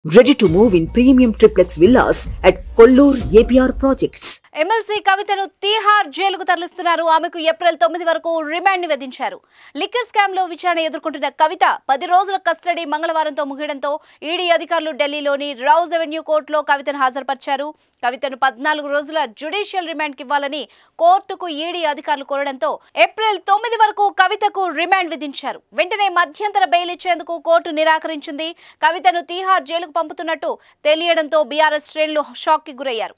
Ready to move in premium triplex villas at Kollur APR Projects. MLC కవితను తీహార్ జైలుకు తరలిస్తున్నారు. ఆమెకు ఏప్రిల్ 9 వరకు రిమాండ్ విధించారు. లిక్కర్ స్కామ్ లో విచారణ ఎదుర్కొంటున్న కవిత 10 రోజుల కస్టడీ మంగళవారంతో ముగియడంతో ఈడీ అధికారులు ఢిల్లీలోని రౌజ్ అవెన్యూ కోర్టులో కవితను హాజరుపరిచారు. కవితను 14 రోజుల జ్యుడిషియల్ రిమాండ్ కి ఇవ్వాలని కోర్టుకు ఈడీ అధికారులు కోరడంతో ఏప్రిల్ 9 వరకు కవితకు రిమాండ్ విధించారు. వెంటనే మధ్యంతర బెయిల్ ఇచ్చేందుకు కోర్టు నిరాకరించింది. కవితను తీహార్ జైలుకు పంపుతున్నట్టు తెలియడంతో బీఆర్ఎస్ శ్రేణులు షాక్ కి గురయ్యారు.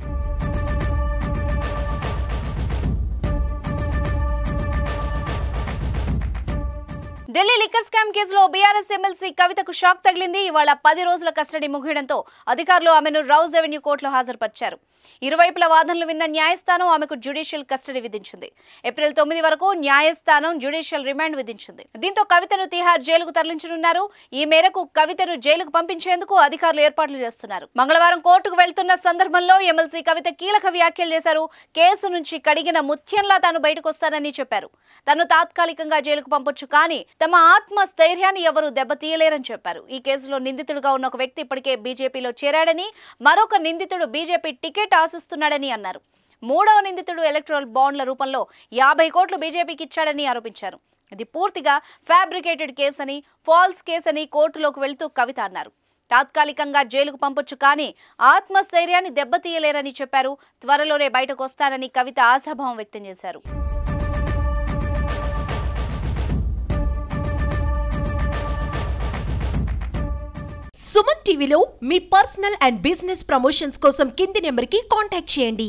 ఢిల్లీ లిక్కర్ స్కామ్ కేసులో బీఆర్ఎస్ ఎమ్మెల్సీ కవితకు షాక్ తగిలింది. ఇవాళ 10 రోజుల కస్టడీ ముగియడంతో అధికారులు ఆమెను రౌజ్ అవెన్యూ కోర్టులో హాజరుపరిచారు. ఇరువైపుల వాదనలు విన్న న్యాయస్థానం ఆమెకు జ్యుడిషియల్ కస్టడీ విధించింది. ఏప్రిల్ 9 వరకు న్యాయస్థానం జ్యుడిషియల్ రిమాండ్ విధించింది. దీంతో కవితను తీహార్ జైలుకు తరలించనున్నారు. ఈ మేరకు కవితను జైలుకు పంపించేందుకు అధికారులు ఏర్పాట్లు చేస్తున్నారు. మంగళవారం కోర్టుకు వెళ్తున్న సందర్భంలో ఎమ్మెల్సీ కవిత కీలక వ్యాఖ్యలు చేశారు. కేసు నుంచి కడిగిన ముత్యంలా తాను బయటకు వస్తానని చెప్పారు. తను తాత్కాలికంగా జైలుకు పంపొచ్చు, కానీ తమ ఆత్మస్థైర్యాన్ని ఎవరూ దెబ్బతీయలేరని చెప్పారు. ఈ కేసులో నిందితుడిగా ఉన్న ఒక వ్యక్తి ఇప్పటికే బీజేపీలో చేరాడని, మరొక నిందితుడు బీజేపీ టికెట్ ఆశిస్తున్నాడని అన్నారు. మూడవ నిందితుడు ఎలక్ట్రల్ బాండ్ల రూపంలో 50 కోట్లు బీజేపీకి ఇచ్చాడని ఆరోపించారు. ఇది పూర్తిగా ఫ్యాబ్రికేటెడ్ కేసని, ఫాల్స్ కేసని కోర్టులోకి వెళ్తూ కవిత అన్నారు. తాత్కాలికంగా జైలుకు పంపొచ్చు, కానీ ఆత్మస్థైర్యాన్ని దెబ్బతీయలేరని చెప్పారు. త్వరలోనే బయటకు వస్తారని కవిత ఆశాభావం వ్యక్తం చేశారు. సుమన్ టీవీలో మీ పర్సనల్ అండ్ బిజినెస్ ప్రమోషన్స్ కోసం కింది నెంబర్కి కాంటాక్ట్ చేయండి.